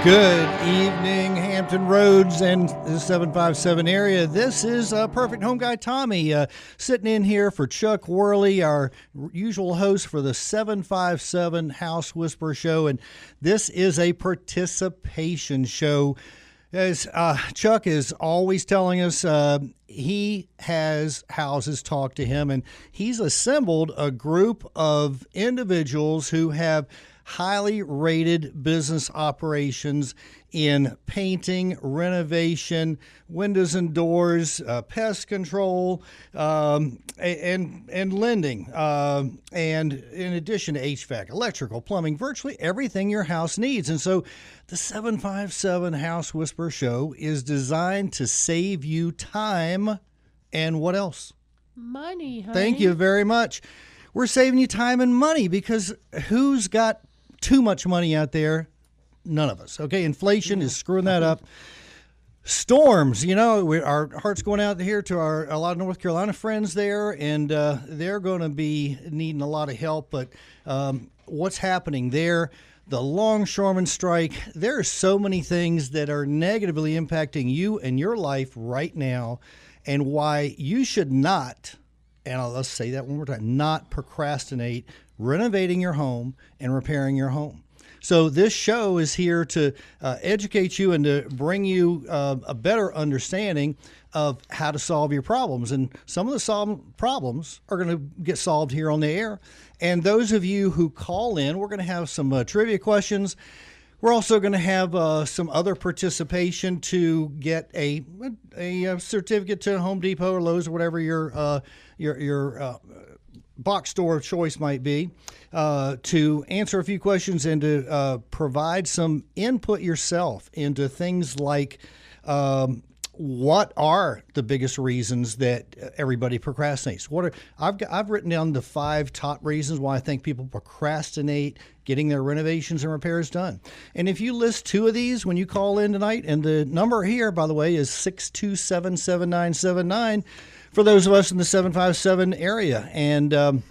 Good evening, Hampton Roads and the 757 area. This is Perfect Home Guy Tommy sitting in here for Chuck Worley, our usual host for the 757 House Whisperer Show. And this is a participation show. As Chuck is always telling us, he has houses talk to him, and he's assembled a group of individuals who have highly rated business operations in painting, renovation, windows and doors, pest control, and lending, and in addition to HVAC, electrical, plumbing, virtually everything your house needs. And so the 757 House Whisperer Show is designed to save you time and what else? Money, honey. Thank you very much. We're saving you time and money because who's got too much money out there? None of us. Okay, inflation is screwing that up. Storms, our heart's going out here to a lot of North Carolina friends there, and they're going to be needing a lot of help. But what's happening there? The longshoreman strike. There are so many things that are negatively impacting you and your life right now, and why you should not, and let's say that one more time, not procrastinate renovating your home and repairing your home. So this show is here to educate you and to bring you a better understanding of how to solve your problems. And some of the problems are going to get solved here on the air. And those of you who call in, we're going to have some trivia questions. We're also going to have some other participation to get a certificate to Home Depot or Lowe's or whatever your box store of choice might be, to answer a few questions and to provide some input yourself into things like what are the biggest reasons that everybody procrastinates? I've written down the 5 top reasons why I think people procrastinate getting their renovations and repairs done. And if you list 2 of these when you call in tonight, and the number here, by the way, is 627-7979 for those of us in the 757 area. And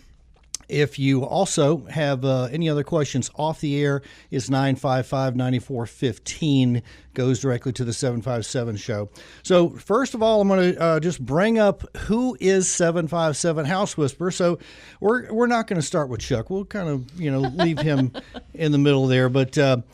if you also have any other questions off the air, it's 955-9415, goes directly to the 757 show. So first of all, I'm going to just bring up who is 757 House Whisperer. So we're not going to start with Chuck. We'll kind of leave him in the middle there. But Albin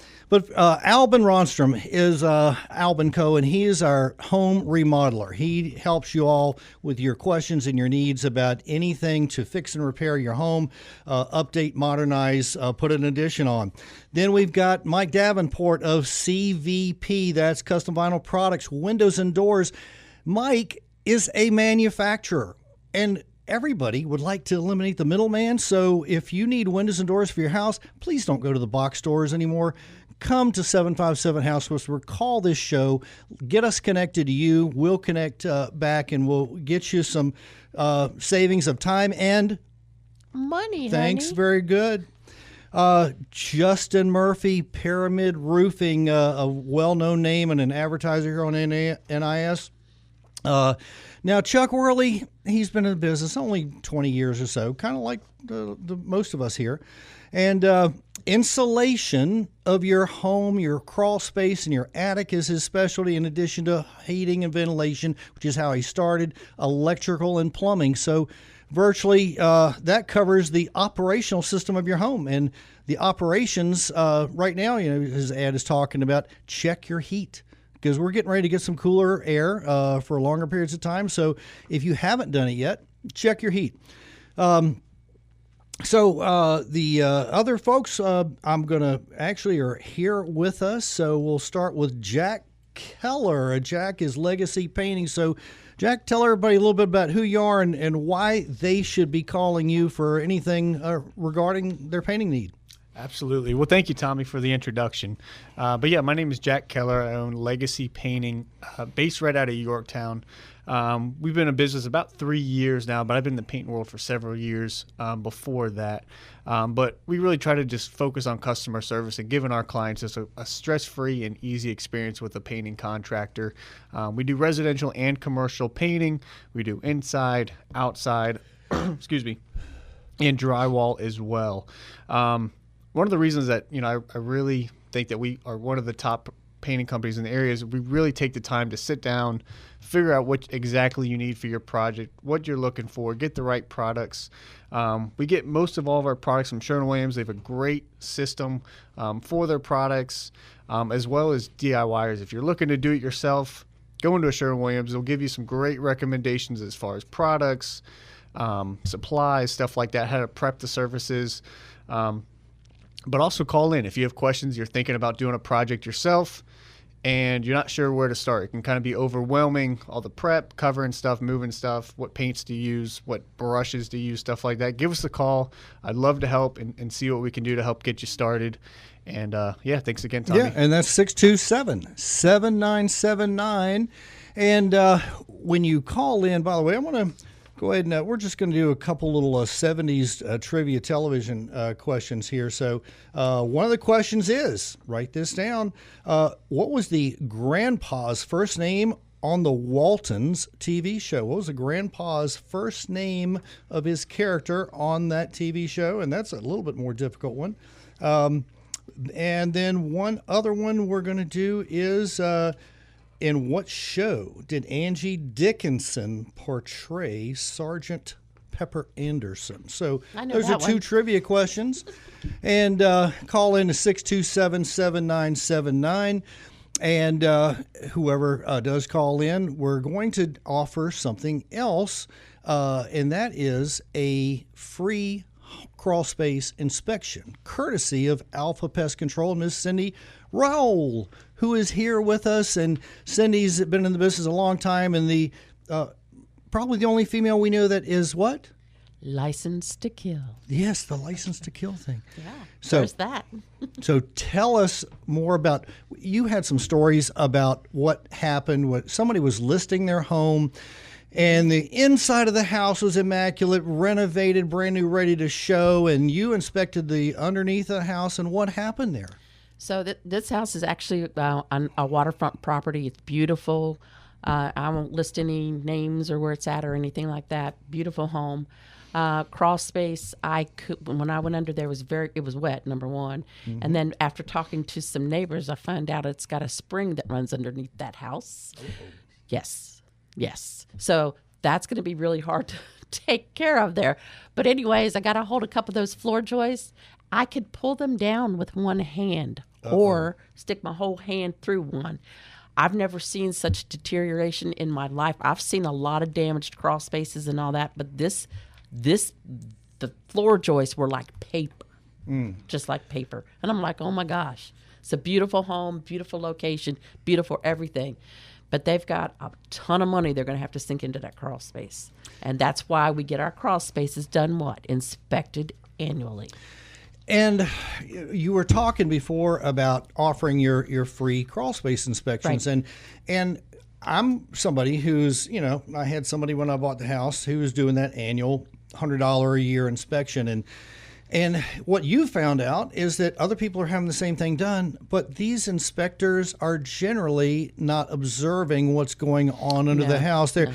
Ronstrom is Albin Co., and he is our home remodeler. He helps you all with your questions and your needs about anything to fix and repair your home, update, modernize, put an addition on. Then we've got Mike Davenport of CVP, that's Custom Vinyl Products, Windows and Doors. Mike is a manufacturer, and everybody would like to eliminate the middleman. So if you need windows and doors for your house, please don't go to the box stores anymore. Come to 757 House Whisperer, call this show, get us connected to you. We'll connect back, and we'll get you some savings of time and money, thanks, honey. very good. Justin Murphy, Pyramid Roofing, a well-known name and an advertiser here on NIS. Now, Chuck Worley, he's been in business only 20 years or so, kind of like the most of us here. And insulation of your home, your crawl space, and your attic is his specialty, in addition to heating and ventilation, which is how he started, electrical and plumbing. So virtually that covers the operational system of your home. And the operations right now, his ad is talking about check your heat, because we're getting ready to get some cooler air for longer periods of time. So if you haven't done it yet, check your heat. So the other folks I'm going to actually are here with us. So we'll start with Jack Keller. Jack is Legacy Painting. So Jack, tell everybody a little bit about who you are and why they should be calling you for anything regarding their painting need. Absolutely. Well, thank you, Tommy, for the introduction. But yeah, my name is Jack Keller. I own Legacy Painting, based right out of Yorktown. We've been in business about 3 years now, but I've been in the paint world for several years before that. But we really try to just focus on customer service and giving our clients just a stress-free and easy experience with a painting contractor. We do residential and commercial painting. We do inside, outside, excuse me, and drywall as well. One of the reasons that I really think that we are one of the top painting companies in the area is we really take the time to sit down, figure out what exactly you need for your project, what you're looking for, get the right products. We get most of all of our products from Sherwin-Williams. They have a great system for their products, as well as DIYers. If you're looking to do it yourself, go into a Sherwin-Williams. They'll give you some great recommendations as far as products, supplies, stuff like that, how to prep the surfaces. But also call in if you have questions, you're thinking about doing a project yourself, and you're not sure where to start. It can kind of be overwhelming, all the prep, covering stuff, moving stuff, what paints to use, what brushes to use, stuff like that. Give us a call. I'd love to help and see what we can do to help get you started. And, thanks again, Tommy. Yeah, and that's 627-7979. And when you call in, by the way, I want to go ahead and we're just going to do a couple little 70s trivia television questions here. So one of the questions is, write this down, what was the grandpa's first name on the Waltons TV show? What was the grandpa's first name of his character on that TV show? And that's a little bit more difficult one. And then one other one we're going to do is... in what show did Angie Dickinson portray Sergeant Pepper Anderson? So those are two trivia questions. And call in to 627-7979. And whoever does call in, we're going to offer something else, and that is a free crawl space inspection, courtesy of Alpha Pest Control, Miss Cindy Rowell, who is here with us. And Cindy's been in the business a long time, and the probably the only female we know that is what? Licensed to kill. Yes, the license to kill thing. Yeah, so there's that. So tell us more about, you had some stories about what happened when somebody was listing their home and the inside of the house was immaculate, renovated, brand new, ready to show, and you inspected the underneath of the house, and what happened there? So this house is actually on a waterfront property. It's beautiful. I won't list any names or where it's at or anything like that. Beautiful home. Crawl space. When I went under there, it was wet, number one. Mm-hmm. And then after talking to some neighbors, I found out it's got a spring that runs underneath that house. Oh. Yes. So that's going to be really hard to take care of there. But anyways, I got to hold a couple of those floor joists. I could pull them down with one hand or stick my whole hand through one. I've never seen such deterioration in my life. I've seen a lot of damaged crawl spaces and all that, but the floor joists were like paper, just like paper. And I'm like, oh my gosh, it's a beautiful home, beautiful location, beautiful everything. But they've got a ton of money they're going to have to sink into that crawl space. And that's why we get our crawl spaces done Inspected annually. And you were talking before about offering your free crawl space inspections. Right. And I'm somebody who's, I had somebody when I bought the house who was doing that annual $100 a year inspection. And what you found out is that other people are having the same thing done, but these inspectors are generally not observing what's going on under the house. They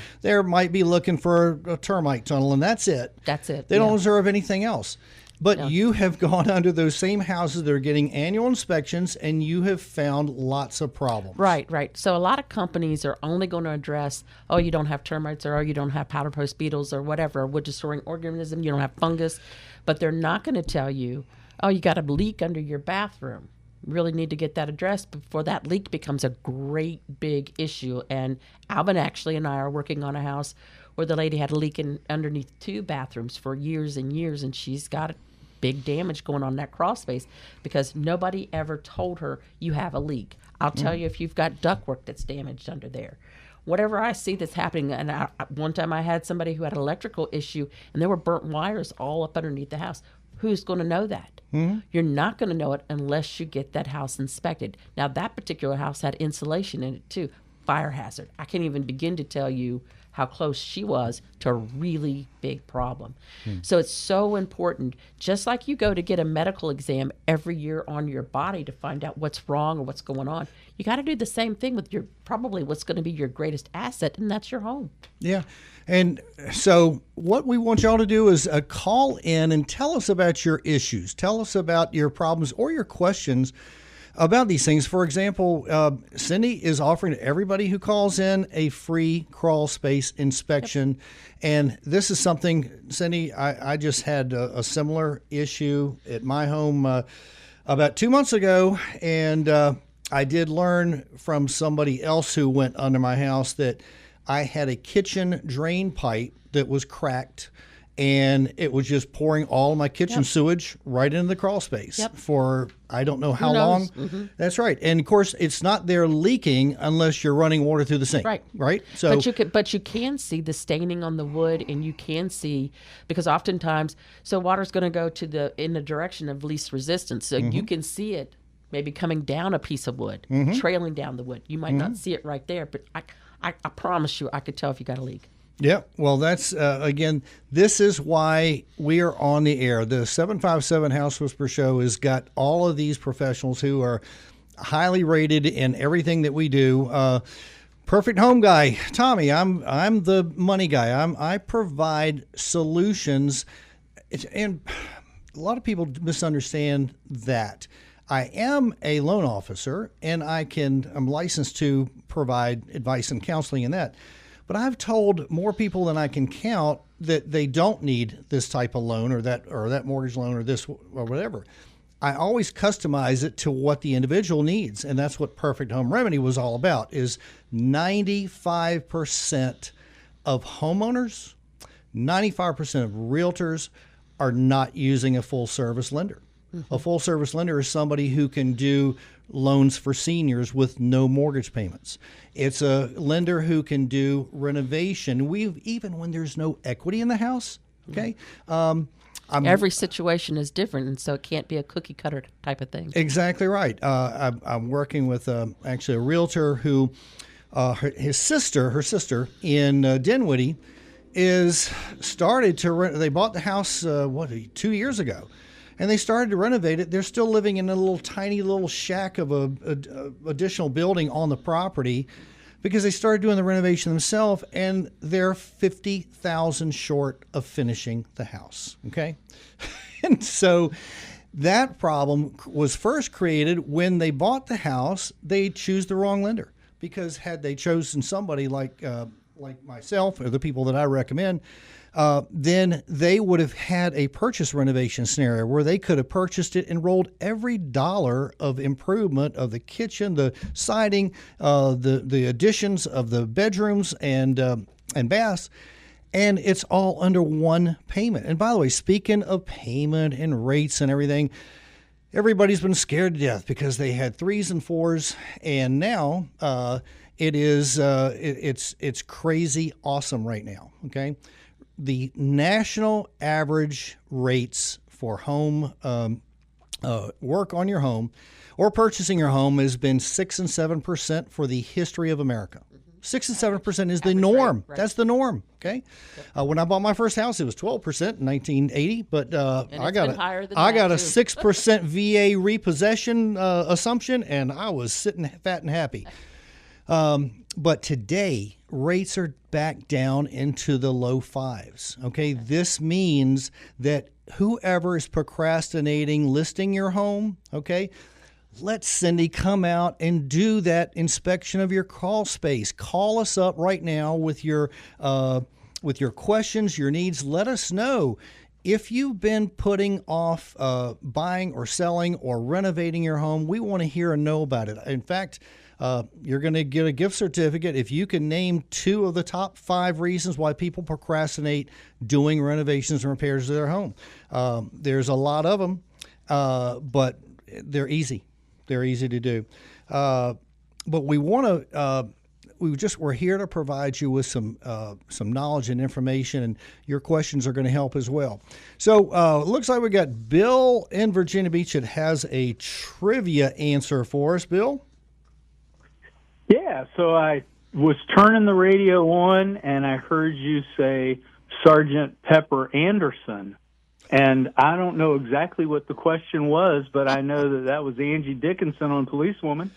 might be looking for a termite tunnel, and that's it. They don't observe anything else. But you have gone under those same houses that are getting annual inspections, and you have found lots of problems. Right. So a lot of companies are only going to address, you don't have termites, or you don't have powder post beetles, or whatever, wood-destroying organism, you don't have fungus. But they're not going to tell you, you got a leak under your bathroom. You really need to get that addressed before that leak becomes a great big issue. And Alvin and I are working on a house where the lady had a leak underneath 2 bathrooms for years and years, and she's got big damage going on in that crawl space because nobody ever told her you have a leak. I'll tell you if you've got ductwork that's damaged under there. Whatever I see that's happening, and one time I had somebody who had an electrical issue, and there were burnt wires all up underneath the house. Who's going to know that? Mm-hmm. You're not going to know it unless you get that house inspected. Now, that particular house had insulation in it, too. Fire hazard. I can't even begin to tell you how close she was to a really big problem. So it's so important, just like you go to get a medical exam every year on your body to find out what's wrong or what's going on. You got to do the same thing with probably what's going to be your greatest asset, and that's your home. Yeah. And so what we want y'all to do is call in and tell us about your issues. Tell us about your problems or your questions about these things. For example, Cindy is offering to everybody who calls in a free crawl space inspection. And this is something, Cindy, I just had a similar issue at my home about 2 months ago. And I did learn from somebody else who went under my house that I had a kitchen drain pipe that was cracked, and it was just pouring all of my kitchen sewage right into the crawl space for I don't know how long. Mm-hmm. That's right. And of course, it's not there leaking unless you're running water through the sink. Right. So, but you can see the staining on the wood, and you can see, because oftentimes, so water's going to go in the direction of least resistance. So you can see it maybe coming down a piece of wood, trailing down the wood. You might not see it right there, but I promise you, I could tell if you got a leak. Yeah, well, that's, again, this is why we are on the air. The 757 House Whisperer Show has got all of these professionals who are highly rated in everything that we do. Perfect home guy, Tommy, I'm the money guy. I provide solutions, and a lot of people misunderstand that. I am a loan officer, and I'm licensed to provide advice and counseling in that. But I've told more people than I can count that they don't need this type of loan or that mortgage loan or this or whatever. I always customize it to what the individual needs, and that's what Perfect Home Remedy was all about. Is 95% of homeowners, 95% of realtors are not using a full service lender. Mm-hmm. A full service lender is somebody who can do loans for seniors with no mortgage payments. It's a lender who can do renovation. Even when there's no equity in the house. Okay. Every situation is different, and so it can't be a cookie cutter type of thing. Exactly right. I'm working with actually a realtor who her sister in Dinwiddie is started to they bought the house 2 years ago. And they started to renovate it. They're still living in a tiny little shack of a additional building on the property because they started doing the renovation themselves, and they're $50,000 short of finishing the house. Okay, and so that problem was first created when they bought the house. They choose the wrong lender, because had they chosen somebody like myself or the people that I recommend, then they would have had a purchase renovation scenario where they could have purchased it and rolled every dollar of improvement of the kitchen, the siding, the additions of the bedrooms and baths, and it's all under one payment. And by the way, speaking of payment and rates and everything, everybody's been scared to death because they had 3s and 4s, and now it's crazy awesome right now. Okay. The national average rates for home work on your home or purchasing your home has been 6 and 7% for the history of America. 6 and 7% is the norm. Right. That's the norm. Okay. Yep. When I bought my first house, it was 12% in 1980, but I got a 6% VA repossession assumption, and I was sitting fat and happy. But today, rates are back down into the low 5s. Okay, this means that whoever is procrastinating listing your home, okay, let Cindy come out and do that inspection of your crawl space. Call us up right now with your questions, your needs. Let us know. If you've been putting off buying or selling or renovating your home, we want to hear and know about it. In fact, you're going to get a gift certificate if you can name 2 of the top 5 reasons why people procrastinate doing renovations and repairs to their home. There's a lot of them, but they're easy. They're easy to do. But we want to. We're here to provide you with some knowledge and information, and your questions are going to help as well. So it looks like we got Bill in Virginia Beach that has a trivia answer for us. Bill? Yeah, so I was turning the radio on, and I heard you say Sergeant Pepper Anderson. And I don't know exactly what the question was, but I know that was Angie Dickinson on Policewoman.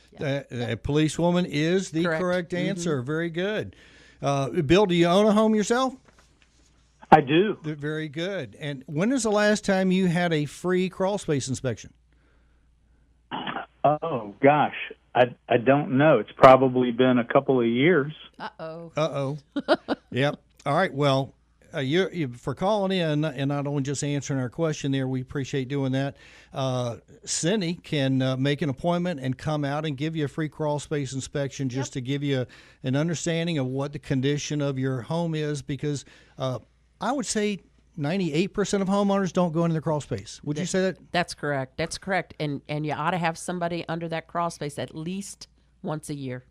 Policewoman is the correct answer. Mm-hmm. Very good. Bill, do you own a home yourself? I do. Very good. And when was the last time you had a free crawl space inspection? Oh gosh, I don't know. It's probably been a couple of years. Uh-oh. Yep. All right. Well, you for calling in and not only just answering our question there, we appreciate doing that. Cindy can make an appointment and come out and give you a free crawl space inspection just to give you an understanding of what the condition of your home is, because I would say 98% of homeowners don't go into the crawl space. Would you say that? That's correct. That's correct. And you ought to have somebody under that crawl space at least once a year.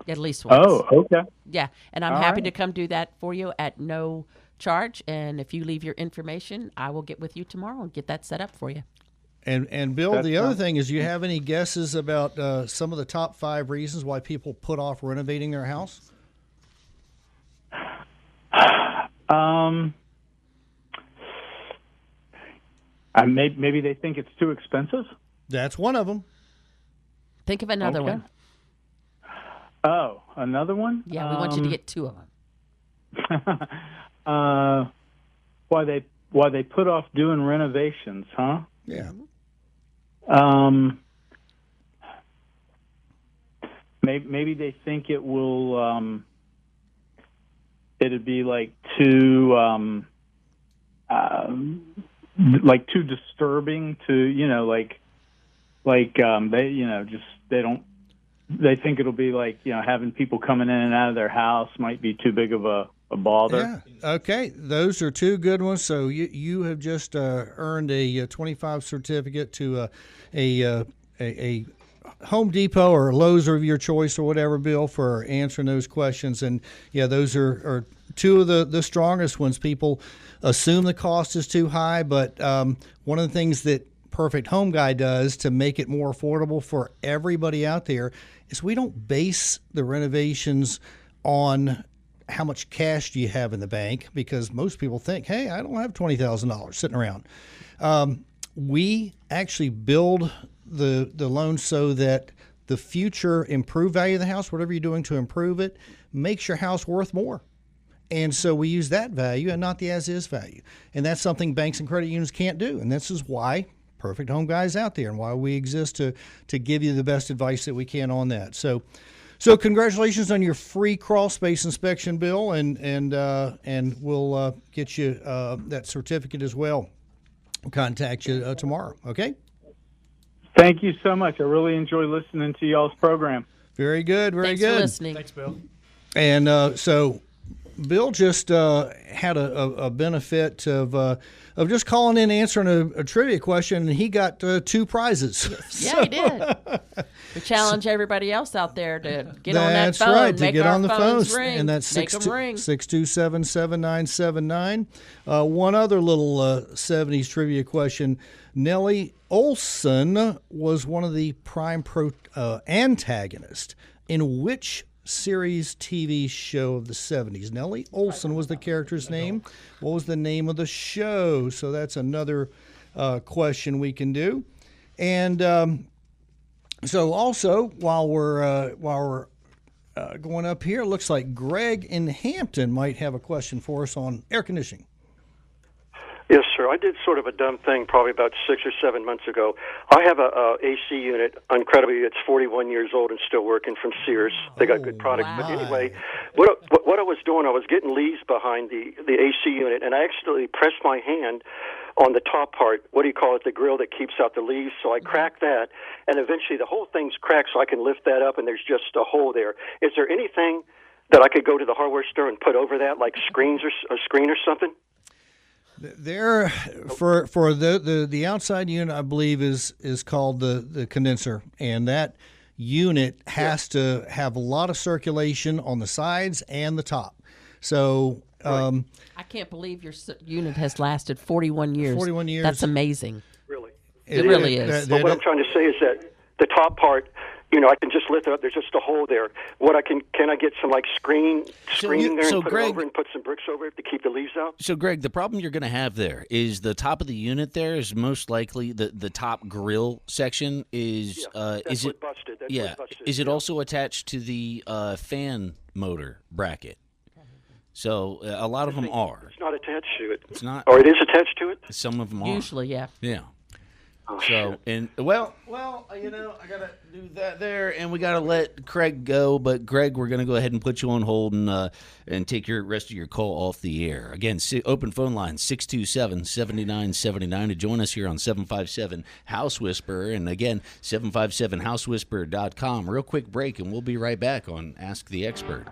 At least once. Oh, okay. Yeah, and I'm All happy right. to come do that for you at no charge. And if you leave your information, I will get with you tomorrow and get that set up for you. And Bill, That's the other fine. thing is, you have any guesses about some of the top 5 reasons why people put off renovating their house? Maybe they think it's too expensive. That's one of them. Think of another Okay. one. Oh, another one? Yeah, we want you to get 2 of them. Why they put off doing renovations, huh? Yeah. Maybe they think it will. It'd be like too disturbing to they think it'll be like having people coming in and out of their house might be too big of a bother. Yeah. Okay. Those are 2 good ones. So you have just earned a 25 certificate to a Home Depot or Lowe's of your choice or whatever, Bill, for answering those questions. And yeah, those are 2 of the strongest ones. People assume the cost is too high, but one of the things that Perfect Home Guy does to make it more affordable for everybody out there is we don't base the renovations on how much cash do you have in the bank, because most people think, hey, I don't have $20,000 sitting around. We actually build the loan so that the future improved value of the house, whatever you're doing to improve it, makes your house worth more. And so we use that value and not the as-is value. And that's something banks and credit unions can't do. And this is why Perfect Home Guy is out there and why we exist to give you the best advice that we can on that. So congratulations on your free crawl space inspection, Bill, and we'll get you that certificate as well. We'll contact you tomorrow, okay? Thank you so much. I really enjoy listening to y'all's program. Very good, very Thanks good. for listening. Thanks, Bill. And so Bill just had a benefit of just calling in, answering a trivia question, and he got 2 prizes. Yeah, he did. We challenge everybody else out there to get on that That's phone. right, to make get our on the phones phone, ring. and that's Make 'em ring. 627-7979. One other little 70s trivia question. Nellie Olson was one of the prime antagonists in which series TV show of the 70s? Nellie Olson was the character's name. What was the name of the show? So that's another question we can do. And so also, while we're going up here, it looks like Greg in Hampton might have a question for us on air conditioning. Yes, sir. I did sort of a dumb thing probably about 6 or 7 months ago. I have a AC unit. Incredibly, it's 41 years old and still working from Sears. They got good products. wow. But anyway, what I was doing, I was getting leaves behind the AC unit, and I accidentally pressed my hand on the top part, what do you call it, the grill that keeps out the leaves. So I cracked that, and eventually the whole thing's cracked, so I can lift that up, and there's just a hole there. Is there anything that I could go to the hardware store and put over that, like screens or a screen or something? There, for the outside unit, I believe is called the condenser, and that unit has to have a lot of circulation on the sides and the top. So I can't believe your unit has lasted 41 years. 41 years. That's amazing. Really? It really is. But what I'm trying to say is that the top part, I can just lift it up. There's just a hole there. Can I get some like screening there and put it over and put some bricks over it to keep the leaves out? So, Greg, the problem you're going to have there is the top of the unit there is most likely the top grill section is That's what busted. That's what busted. Is it also attached to the fan motor bracket? So a lot of them are. It's not attached to it. It's not. Or it is attached to it? Some of them are. Usually, yeah. Yeah. So, and well, I gotta do that there, and we gotta let Craig go. But Greg, we're gonna go ahead and put you on hold and take your rest of your call off the air. Again, open phone line 627-7979 to join us here on 757 House Whisperer, and again 757housewhisperer.com. Real quick break, and we'll be right back on Ask the Expert.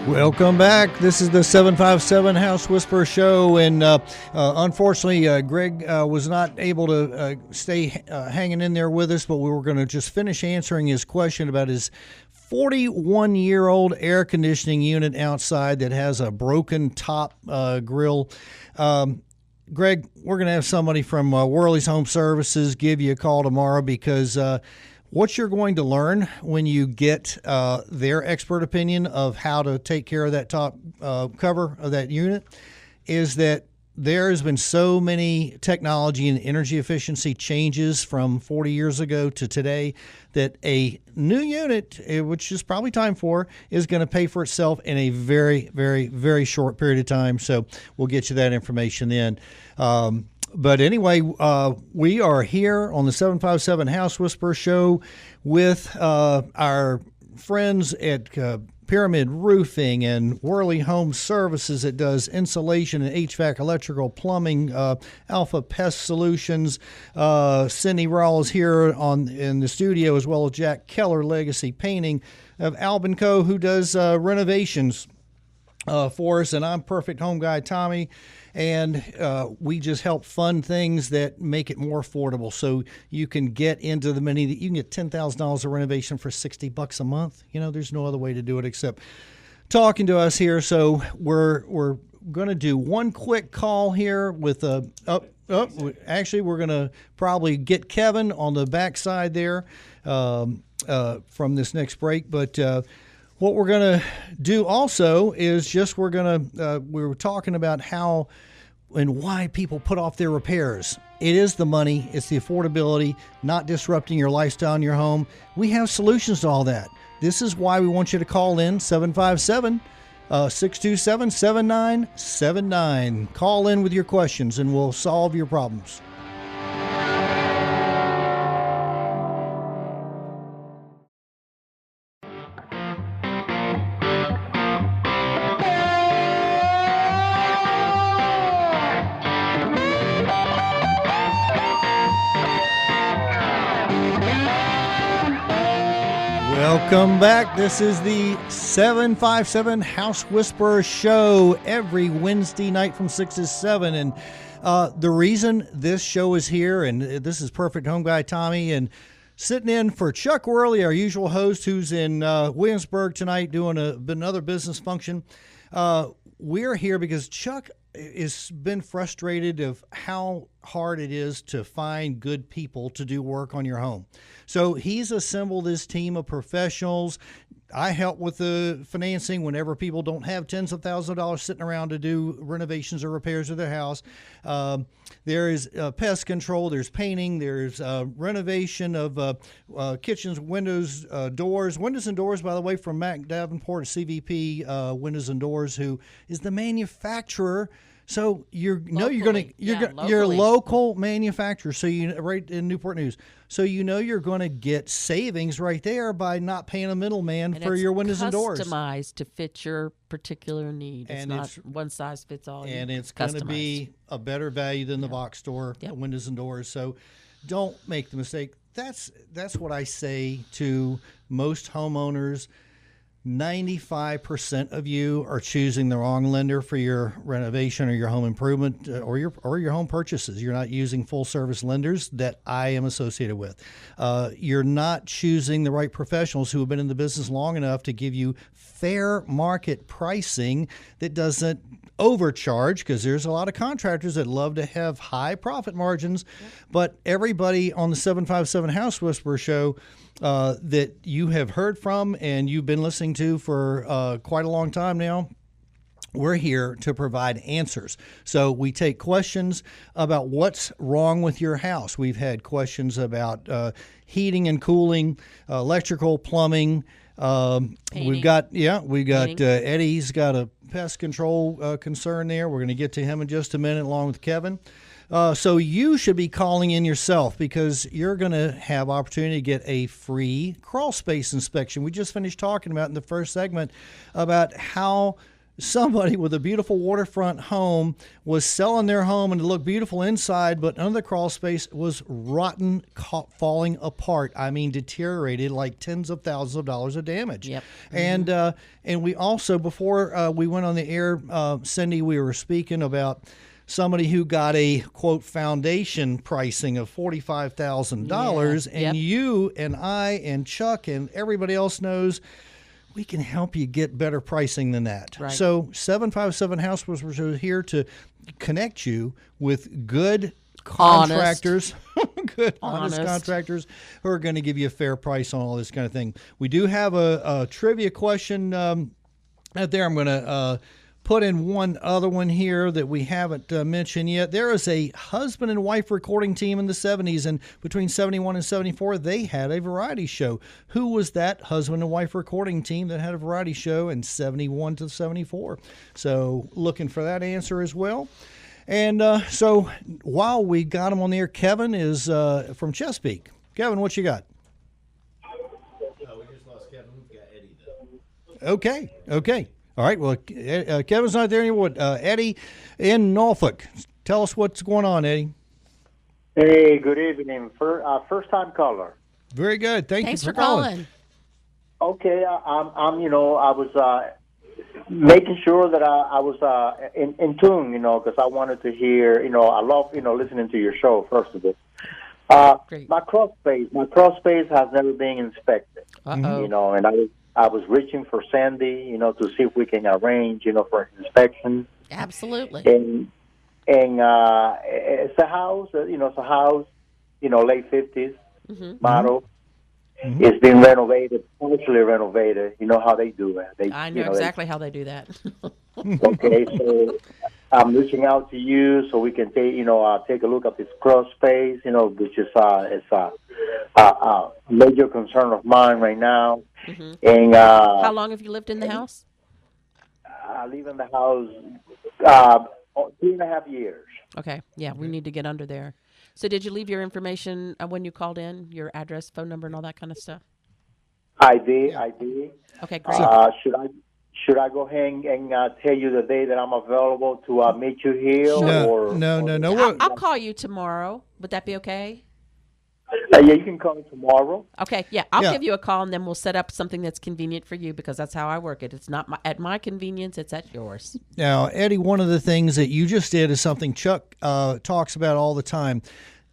Welcome back. This is the 757 House Whisperer Show, and unfortunately, Greg was not able to stay hanging in there with us, but we were going to just finish answering his question about his 41-year-old air conditioning unit outside that has a broken top grill. Greg, we're going to have somebody from Worley's Home Services give you a call tomorrow, because what you're going to learn when you get their expert opinion of how to take care of that top cover of that unit is that there has been so many technology and energy efficiency changes from 40 years ago to today that a new unit, which is probably time for, is going to pay for itself in a very, very, very short period of time. So we'll get you that information then. But anyway, we are here on the 757 House Whisperer Show with our friends at Pyramid Roofing and Worley Home Services that does insulation and HVAC, electrical, plumbing, Alpha Pest Solutions. Cindy Rawls is here in the studio, as well as Jack Keller, Legacy Painting of Albin Co., who does renovations for us. And I'm Perfect Home Guy Tommy. And we just help fund things that make it more affordable, so you can get into the money that you can get $10,000 of renovation for $60 a month. There's no other way to do it except talking to us here. So we're going to do one quick call here with actually, we're going to probably get Kevin on the backside there from this next break, but. What we're going to do also is we were talking about how and why people put off their repairs. It is the money, it's the affordability, not disrupting your lifestyle in your home. We have solutions to all that. This is why we want you to call in 757-627-7979. Call in with your questions and we'll solve your problems. Welcome back. This is the 757 House Whisperer Show every Wednesday night from 6 to 7. And the reason this show is here, and this is Perfect Home Guy Tommy, and sitting in for Chuck Worley, our usual host, who's in Williamsburg tonight doing another business function. We're here because Chuck has been frustrated of how hard it is to find good people to do work on your home. So he's assembled this team of professionals. I help with the financing whenever people don't have tens of thousands of dollars sitting around to do renovations or repairs of their house. There is pest control, there's painting, there's renovation of kitchens, windows, doors. Windows and doors, by the way, from Mac Davenport, CVP Windows and Doors, who is the manufacturer. So you're a local manufacturer. So right in Newport News. So you're going to get savings right there by not paying a middleman for your windows and doors. Customized to fit your particular need. It's not one size fits all. And it's going to be a better value than the box store windows and doors. So don't make the mistake. That's what I say to most homeowners. 95% of you are choosing the wrong lender for your renovation or your home improvement or your home purchases. You're not using full service lenders that I am associated with. You're not choosing the right professionals who have been in the business long enough to give you fair market pricing that doesn't overcharge, because there's a lot of contractors that love to have high profit margins. But everybody on the 757 House Whisperer Show that you have heard from and you've been listening to for quite a long time now. We're here to provide answers. So we take questions about what's wrong with your house. We've had questions about heating and cooling, electrical, plumbing. We've got Eddie's got a pest control concern there. We're going to get to him in just a minute, along with Kevin. So you should be calling in yourself because you're going to have opportunity to get a free crawl space inspection. We just finished talking about in the first segment about how somebody with a beautiful waterfront home was selling their home and it looked beautiful inside, but under the crawl space was rotten, falling apart. I mean, deteriorated, like tens of thousands of dollars of damage. Yep. And we also, before we went on the air, Cindy, we were speaking about somebody who got a, quote, foundation pricing of $45,000. Yeah. And you and I and Chuck and everybody else knows we can help you get better pricing than that. Right. So 757 House was here to connect you with good contractors, honest contractors who are going to give you a fair price on all this kind of thing. We do have a trivia question out there. I'm going to put in one other one here that we haven't mentioned yet. There is a husband and wife recording team in the 70s, and between 71 and 74, they had a variety show. Who was that husband and wife recording team that had a variety show in 71 to 74? So looking for that answer as well. And so while we got him on the air, Kevin is from Chesapeake. Kevin, what you got? We just lost Kevin. We've got Eddie, though. Okay. All right. Well, Kevin's not there anymore. Eddie in Norfolk. Tell us what's going on, Eddie. Hey, good evening. First time caller. Very good. Thanks for calling. Okay, I was making sure that I was in tune, because I wanted to hear, I love, listening to your show, first of all. Great. My crawl space has never been inspected, Uh-oh. And I was reaching for Sandy, to see if we can arrange, for an inspection. Absolutely. And it's a house, late 50s model. Mm-hmm. It's been renovated, partially renovated. You know how they do it. I know exactly how they do that. Okay, so I'm reaching out to you so we can take a look at this crawl space, which is it's a major concern of mine right now. Mm-hmm. And How long have you lived in the house? I live in the house 3.5 years. Okay. Yeah, we need to get under there. So did you leave your information when you called in, your address, phone number, and all that kind of stuff? I did. Okay, great. Should I go ahead and tell you the day that I'm available to meet you here? No. I'll call you tomorrow. Would that be okay? Yeah, you can call me tomorrow. Okay, yeah, I'll give you a call, and then we'll set up something that's convenient for you because that's how I work it. It's not at my convenience, it's at yours. Now, Eddie, one of the things that you just did is something Chuck talks about all the time.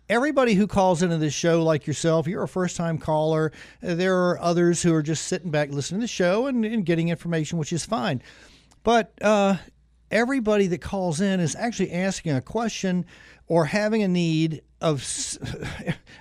Everybody who calls into this show, like yourself, you're a first-time caller. There are others who are just sitting back listening to the show and getting information, which is fine. But everybody that calls in is actually asking a question or having a need of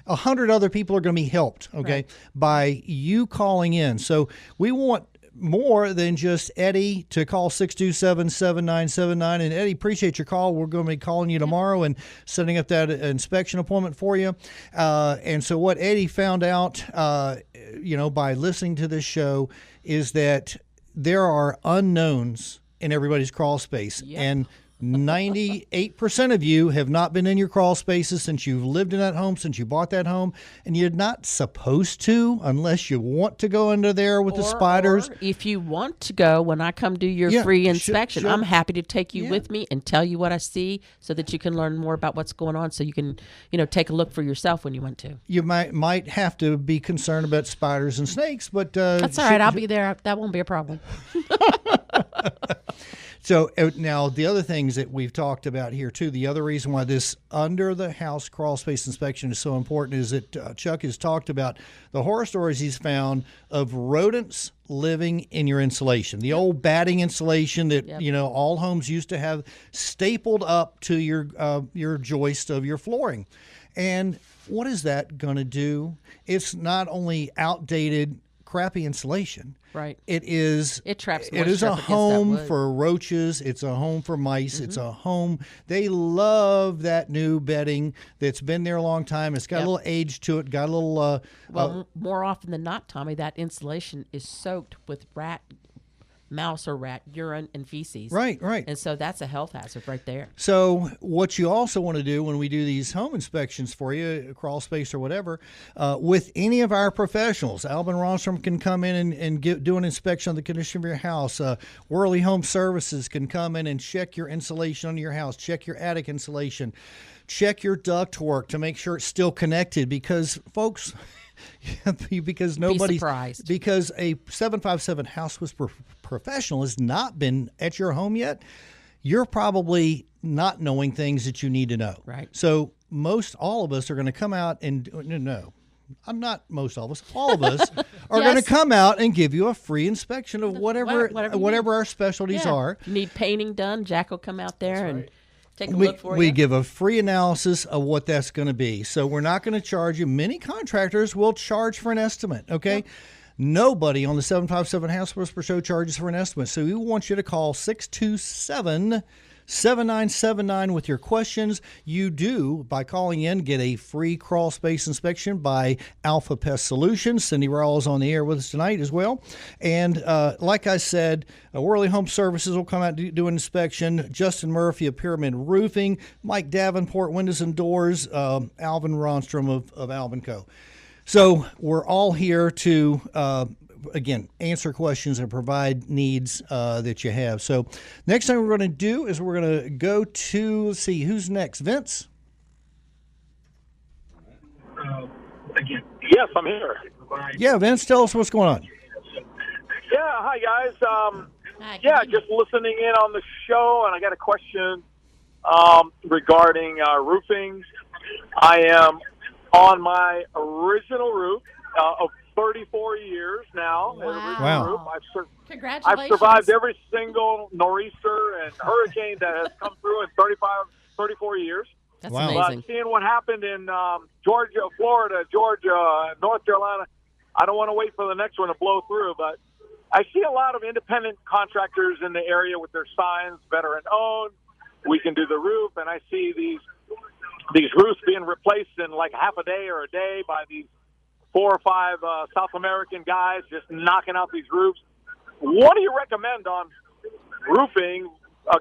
100 other people are going to be helped, okay, by you calling in. So we want more than just Eddie to call 627-7979. And Eddie, appreciate your call. We're going to be calling you tomorrow and setting up that inspection appointment for you. And so what Eddie found out, by listening to this show is that there are unknowns in everybody's crawl space. Yep. And 98% of you have not been in your crawl spaces since you've lived in that home, since you bought that home, and you're not supposed to unless you want to go into there with the spiders. Or if you want to go, when I come do your free inspection, I'm happy to take you with me and tell you what I see so that you can learn more about what's going on so you can, take a look for yourself when you want to. You might have to be concerned about spiders and snakes, but that's all right. I'll be there. That won't be a problem. So now the other things that we've talked about here too, the other reason why this under the house crawl space inspection is so important is that Chuck has talked about the horror stories he's found of rodents living in your insulation, the old batting insulation that all homes used to have stapled up to your joist of your flooring. And what is that going to do? It's not only outdated, crappy insulation. Right. It traps It is moisture a up against that home wood. for roaches. It's a home for mice. It's a home. They love that new bedding that's been there a long time. It's got a little age to it. Got a little. Well, more often than not, Tommy, that insulation is soaked with mouse or rat urine and feces. Right. And so that's a health hazard right there. So what you also want to do when we do these home inspections for you, crawl space or whatever, with any of our professionals, Alvin Ronstrom can come in and do an inspection of the condition of your house. Worley Home Services can come in and check your insulation on your house, check your attic insulation, check your ductwork to make sure it's still connected because, folks, because nobody's surprised. because a 757 House Whisperer professional has not been at your home yet, you're probably not knowing things that you need to know. Right. So all of us are going to come out and no, I'm not most all of us. All of us are going to come out and give you a free inspection of whatever our specialties are. If you need painting done, Jack will come out there and take a We, look for we you. give a free analysis of what that's going to be. So we're not going to charge you. Many contractors will charge for an estimate, okay? Yep. Nobody on the 757 House Whisperer Show charges for an estimate. So we want you to call 627-7979 with your questions. You do, by calling in, get a free crawl space inspection by Alpha Pest Solutions. Cindy Rowell is on the air with us tonight as well. And like I said, Worley Home Services will come out and do an inspection. Justin Murphy of Pyramid Roofing, Mike Davenport, Windows and Doors, Alvin Ronstrom of Alvin Co. So we're all here to, again, answer questions and provide needs that you have. So next thing we're going to do is we're going to go to, let's see, who's next? Vince? Yes, I'm here. Yeah, Vince, tell us what's going on. Yeah, hi, guys. Hi, Just listening in on the show, and I got a question regarding roofing. I am on my original roof of 34 years now. Wow. Roof. Congratulations. I've survived every single nor'easter and hurricane that has come through in 34 years. That's Wow. amazing. But seeing what happened in Georgia, Florida, Georgia, North Carolina, I don't want to wait for the next one to blow through, but I see a lot of independent contractors in the area with their signs, veteran owned, we can do the roof, and I see these roofs being replaced in like half a day or a day by these 4 or 5 South American guys just knocking out these roofs. What do you recommend on roofing?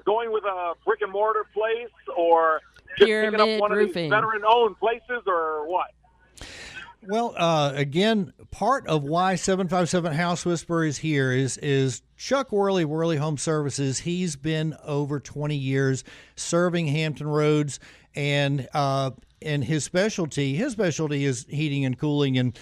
Going with a brick and mortar place or just picking up one Roofing. of these veteran owned places or what? Well, again, part of why 757 House Whisperer is here is Chuck Worley, Worley Home Services. He's been over 20 years serving Hampton Roads, and his specialty is heating and cooling and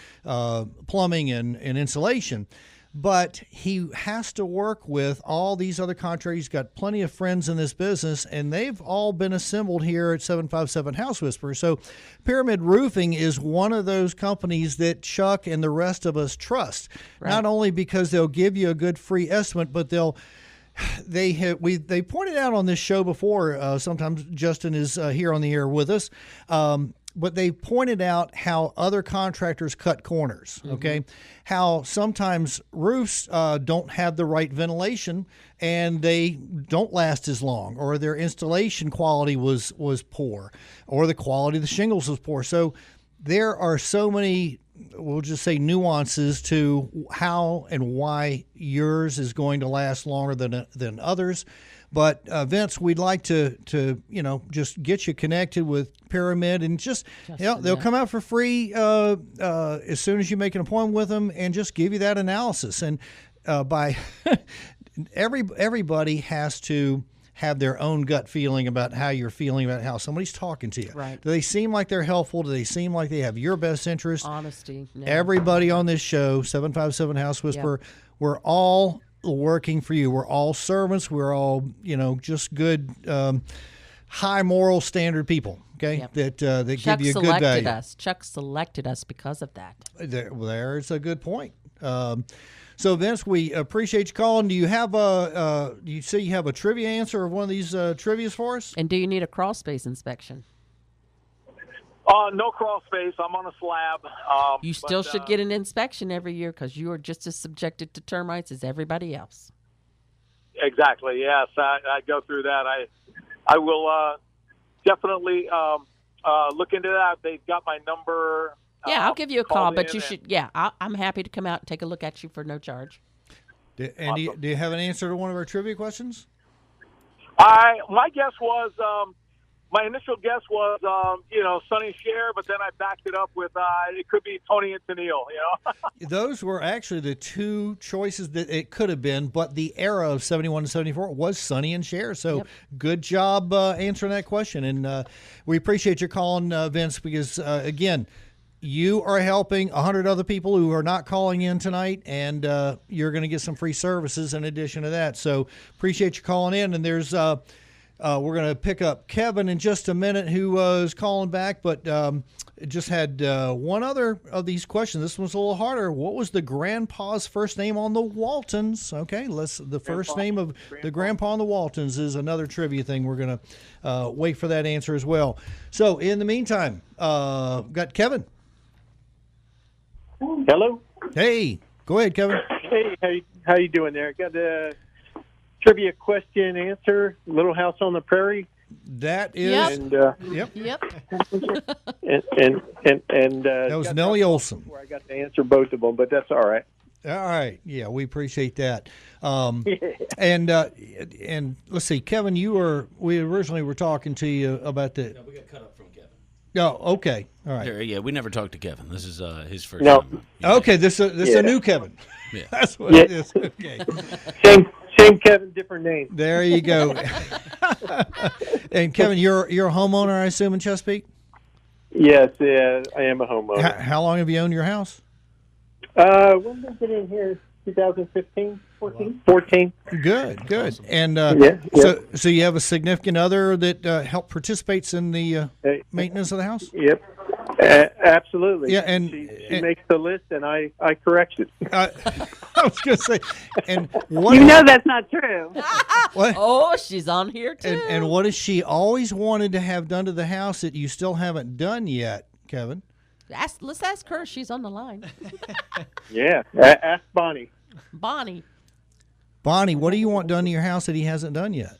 plumbing and insulation. But he has to work with all these other contractors. He's got plenty of friends in this business, and they've all been assembled here at 757 House Whisperer. So Pyramid Roofing is one of those companies that Chuck and the rest of us trust, not only because they'll give you a good free estimate, but they pointed out on this show before, sometimes Justin is here on the air with us, but they pointed out how other contractors cut corners, okay? How sometimes roofs don't have the right ventilation and they don't last as long, or their installation quality was poor, or the quality of the shingles was poor. So there are so many, we'll just say, nuances to how and why yours is going to last longer than others. But Vince, we'd like to just get you connected with Pyramid, and they'll come out for free as soon as you make an appointment with them, and just give you that analysis. And by everybody has to have their own gut feeling about how you're feeling about how somebody's talking to you. Right. Do they seem like they're helpful? Do they seem like they have your best interest? Honesty. No. Everybody on this show, 757 House Whisperer, we're all working for you. We're all servants. We're all, just good, high moral standard people, okay, that Chuck give you a good value. Chuck selected us because of that. There's a good point. So, Vince, we appreciate you calling. Do you have you say you have a trivia answer of one of these trivias for us? And do you need a crawl space inspection? No crawl space. I'm on a slab. You still should get an inspection every year because you are just as subjected to termites as everybody else. Exactly. Yes, I go through that. I will definitely look into that. They've got my number. Yeah, I'll give you a call, but you should. And, Yeah, I'm happy to come out and take a look at you for no charge. And do you have an answer to one of our trivia questions? My guess was. My initial guess was, Sonny Cher, but then I backed it up with it could be Tony and Tennille, Those were actually the two choices that it could have been, but the era of 71 to 74 was Sonny and Cher. So Good job answering that question. And we appreciate your calling, Vince, because, again, you are helping 100 other people who are not calling in tonight, and you're going to get some free services in addition to that. So appreciate you calling in. And there's we're going to pick up Kevin in just a minute, who was calling back, but just had one other of these questions. This one's a little harder. What was the grandpa's first name on the Waltons? Okay, the first name of the grandpa on the Waltons is another trivia thing. We're going to wait for that answer as well. So in the meantime, got Kevin. Hello. Hey, go ahead, Kevin. Hey, how you doing there? Got a trivia question answer. Little House on the Prairie. That is. Yep. Yep. And that was Nellie Olson. Where I got to answer both of them, but that's all right. All right. Yeah, we appreciate that. And let's see, Kevin, we originally were talking to you about the. No, we got cut up from Kevin. Oh, okay. All right. Yeah, we never talked to Kevin. This is his first No. time. Okay, this is a new Kevin. Yeah. That's what it is. Okay. Same Kevin, different name. There you go. And Kevin, you're a homeowner, I assume, in Chesapeake? Yes, I am a homeowner. How long have you owned your house? When did I get in here? 2015, 14? 14. Good. Awesome. And so you have a significant other that participates in the maintenance of the house? Yep. Absolutely. Yeah, and she makes the list, and I correct it. I was going to say, and what? You know that's not true. What? Oh, she's on here too. And what has she always wanted to have done to the house that you still haven't done yet, Kevin? Let's ask her. She's on the line. Yeah. Ask Bonnie. Bonnie, what do you want done to your house that he hasn't done yet?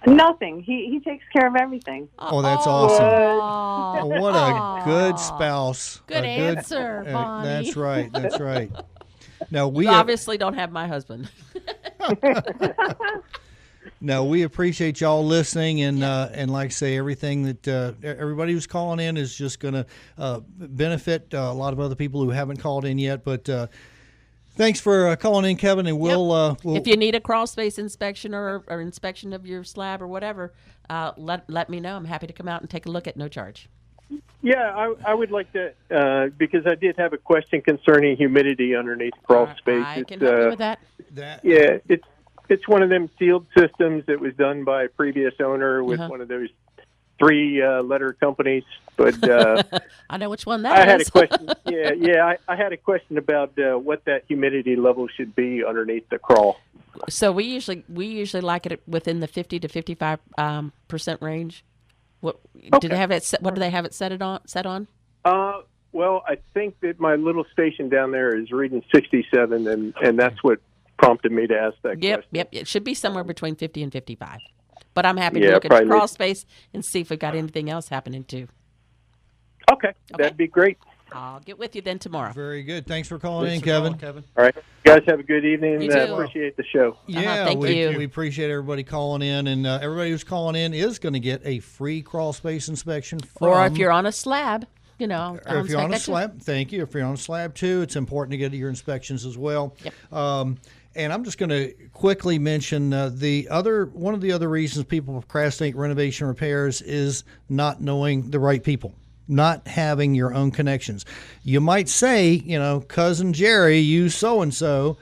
Nothing. He takes care of everything. Oh, that's awesome. Oh, What a good spouse. Good answer, Bonnie. That's right. Now we You obviously don't have my husband. No, we appreciate y'all listening, and like I say, everything that everybody who's calling in is just going to benefit a lot of other people who haven't called in yet. But thanks for calling in, Kevin, and we'll if you need a crawl space inspection or inspection of your slab or whatever, let me know. I'm happy to come out and take a look at no charge. Yeah, I would like to, because I did have a question concerning humidity underneath crawl space. I can help you with that. Yeah, it's one of them sealed systems that was done by a previous owner with one of those 3-letter companies. But I know which one I that had is. a question. I had a question about what that humidity level should be underneath the crawl. So we usually like it within the 50 to 55% range. What do they have it? What do they have it set on? Well, I think that my little station down there is reading 67, and that's what prompted me to ask that question. Yep. It should be somewhere between 50 and 55. But I'm happy to look at your crawl space and see if we've got anything else happening too. Okay, that'd be great. I'll get with you then tomorrow. Very good. Thanks for calling in, Kevin. All right. You guys have a good evening. You too. Appreciate the show. Yeah, thank you. We appreciate everybody calling in, and everybody who's calling in is going to get a free crawl space inspection. Or if you're on a slab, I'll or if you're on a inspect that too. slab, thank you. If you're on a slab too, it's important to get your inspections as well. Yep. And I'm just going to quickly mention one of the other reasons people procrastinate renovation repairs is not knowing the right people, not having your own connections. You might say, Cousin Jerry, you so-and-so.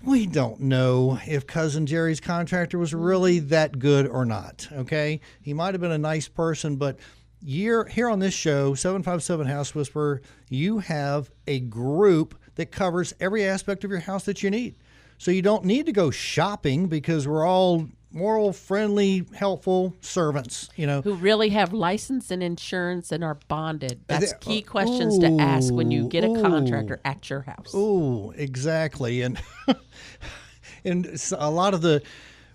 We don't know if Cousin Jerry's contractor was really that good or not, okay? He might have been a nice person, but here on this show, 757 House Whisperer, you have a group that covers every aspect of your house that you need. So you don't need to go shopping because we're all moral, friendly, helpful servants, who really have license and insurance and are bonded. That's key questions to ask when you get a contractor at your house. Oh, exactly. And a lot of the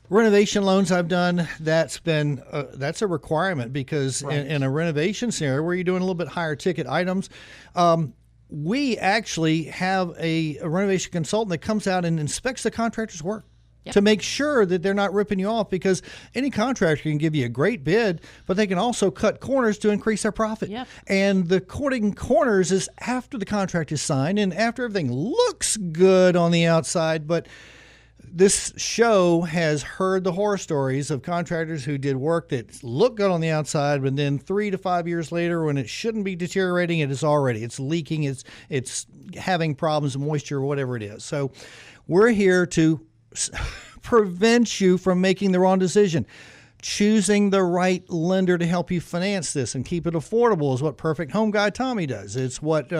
renovation loans I've done, that's a requirement because in a renovation scenario where you're doing a little bit higher ticket items, we actually have a renovation consultant that comes out and inspects the contractor's work. Yep. To make sure that they're not ripping you off, because any contractor can give you a great bid, but they can also cut corners to increase their profit. Yep. And the cutting corners is after the contract is signed and after everything looks good on the outside. But this show has heard the horror stories of contractors who did work that looked good on the outside, but then 3 to 5 years later, when it shouldn't be deteriorating, it's leaking, it's having problems, moisture, whatever it is. So we're here to prevent you from making the wrong decision. Choosing the right lender to help you finance this and keep it affordable is what Perfect Home Guy Tommy does. It's what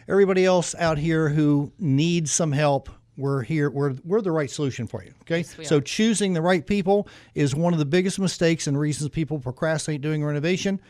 everybody else out here who needs some help. We're here. We're the right solution for you. Okay. Yes, so choosing the right people is one of the biggest mistakes and reasons people procrastinate doing renovation.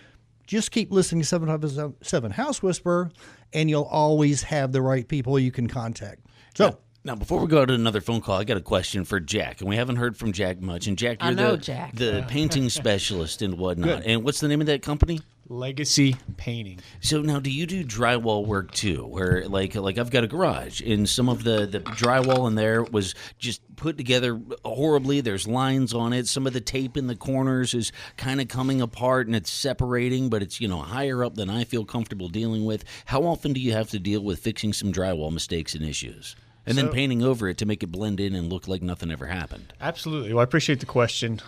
Just keep listening to 757 House Whisperer, and you'll always have the right people you can contact. So. Now, before we go to another phone call, I got a question for Jack, and we haven't heard from Jack much. And Jack, you're the painting specialist and whatnot. Good. And what's the name of that company? Legacy Painting. So now, do you do drywall work too? Where like I've got a garage, and some of the drywall in there was just put together horribly. There's lines on it. Some of the tape in the corners is kind of coming apart and it's separating, but it's higher up than I feel comfortable dealing with. How often do you have to deal with fixing some drywall mistakes and issues? And then painting over it to make it blend in and look like nothing ever happened. Absolutely. Well, I appreciate the question.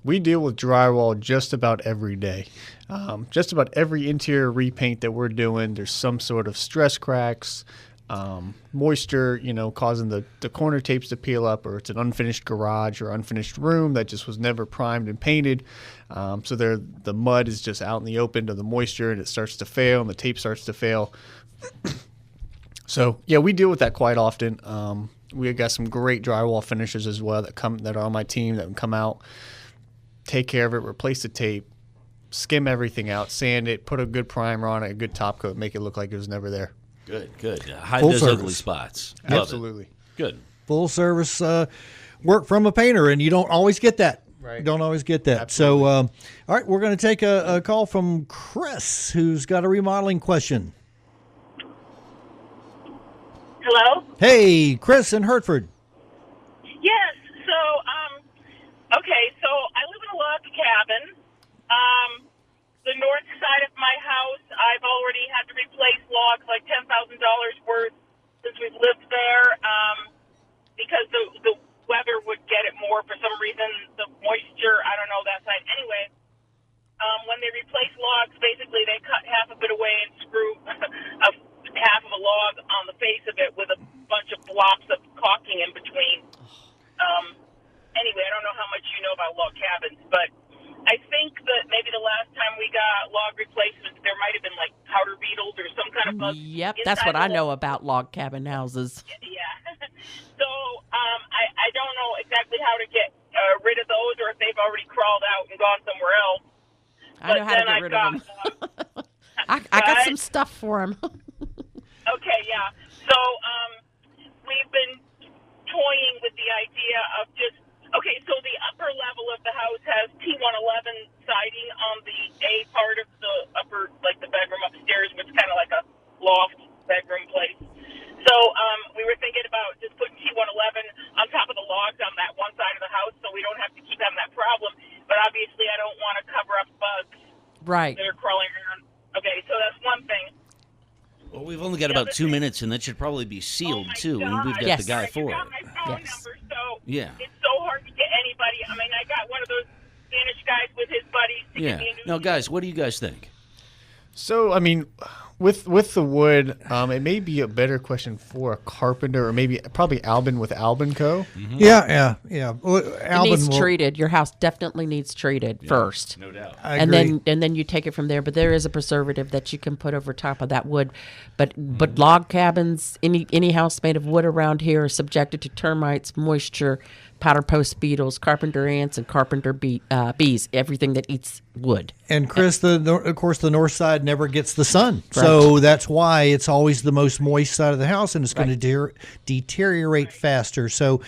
We deal with drywall just about every day. Just about every interior repaint that we're doing, there's some sort of stress cracks, moisture, causing the corner tapes to peel up, or it's an unfinished garage or unfinished room that just was never primed and painted. So the mud is just out in the open to the moisture, and it starts to fail, and the tape starts to fail. So, yeah, we deal with that quite often. We got some great drywall finishers as well that are on my team that can come out, take care of it, replace the tape, skim everything out, sand it, put a good primer on it, a good top coat, make it look like it was never there. Good. Hide those ugly spots. Absolutely. Good. Full service work from a painter, and you don't always get that. Right. You don't always get that. Absolutely. So, all right, we're going to take a call from Chris, who's got a remodeling question. Hello? Hey, Chris in Hertford. Yes. So, so I live in a log cabin. The north side of my house, I've already had to replace logs like $10,000 worth since we've lived there, because the weather would get it more for some reason, the moisture, I don't know, that side. Anyway, when they replace logs, basically they cut half of it away and screw half of a log on the face of it with a bunch of blobs of caulking in between. Anyway, I don't know how much you know about log cabins, but I think that maybe the last time we got log replacements, there might have been like powder beetles or some kind of bug. Yep, that's what I know about log cabin houses. Yeah. So I don't know exactly how to get rid of those, or if they've already crawled out and gone somewhere else. I know how to get rid of them. I got some stuff for them. Okay, yeah. So we've been toying with the idea of so the upper level of the house has T111 siding on the A part of the upper, like the bedroom upstairs, which is kind of like a loft bedroom place. So we were thinking about just putting T111 on top of the logs on that one side of the house so we don't have to keep having that problem. But obviously I don't want to cover up bugs Right. that are crawling around. Okay, so that's one thing. Well, we've only got about 2 minutes, and that should probably be sealed, too, and we've got the guy for it. My phone number, so Yeah. it's so hard to get anybody. I mean, I got one of those Spanish guys with his buddies to give me a new Now, guys, what do you guys think? So, I mean, with the wood, it may be a better question for a carpenter, or probably Albin with Albin Co. Mm-hmm. Yeah. Well, It needs treated. Your house definitely needs treated first. No doubt. I And agree. then you take it from there. But there is a preservative that you can put over top of that wood. But log cabins, any house made of wood around here is subjected to termites, moisture, powder post beetles, carpenter ants, and carpenter bees, everything that eats wood. And Chris, of course, the north side never gets the sun. Right. So that's why it's always the most moist side of the house, and it's going to deteriorate faster. So,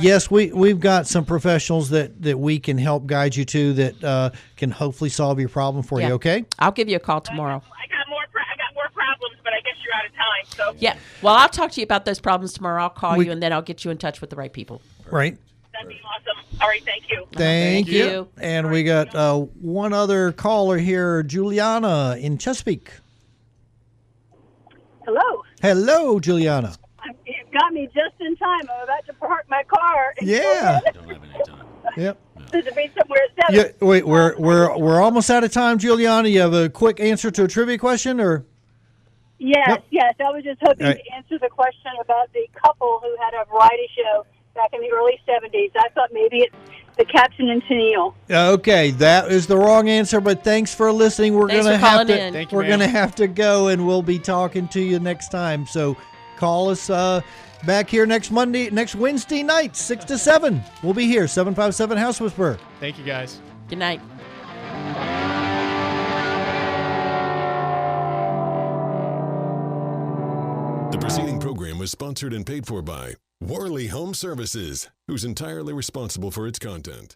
yes, we've got some professionals that we can help guide you to that can hopefully solve your problem for you, okay? I'll give you a call tomorrow. I got more problems, but I guess you're out of time. So yeah, well, I'll talk to you about those problems tomorrow. I'll call you, and then I'll get you in touch with the right people. Right. That'd be awesome. All right, thank you. Thank you. And we got one other caller here, Juliana in Chesapeake. Hello. Hello, Juliana. You got me just in time. I'm about to park my car. Yeah. Don't have any time. Yep. To be somewhere at 7. Yeah, wait, we're almost out of time, Juliana. You have a quick answer to a trivia question, or? Yes. I was just hoping to answer the question about the couple who had a variety show back in the early 70s. I thought maybe it's the Captain and Tennille. Okay, that is the wrong answer, but thanks for listening. We're going to have to go, and we'll be talking to you next time. So call us back here next Wednesday night, 6 to 7. We'll be here, 757 House Whisperer. Thank you, guys. Good night. The preceding program was sponsored and paid for by Worley Home Services, who's entirely responsible for its content.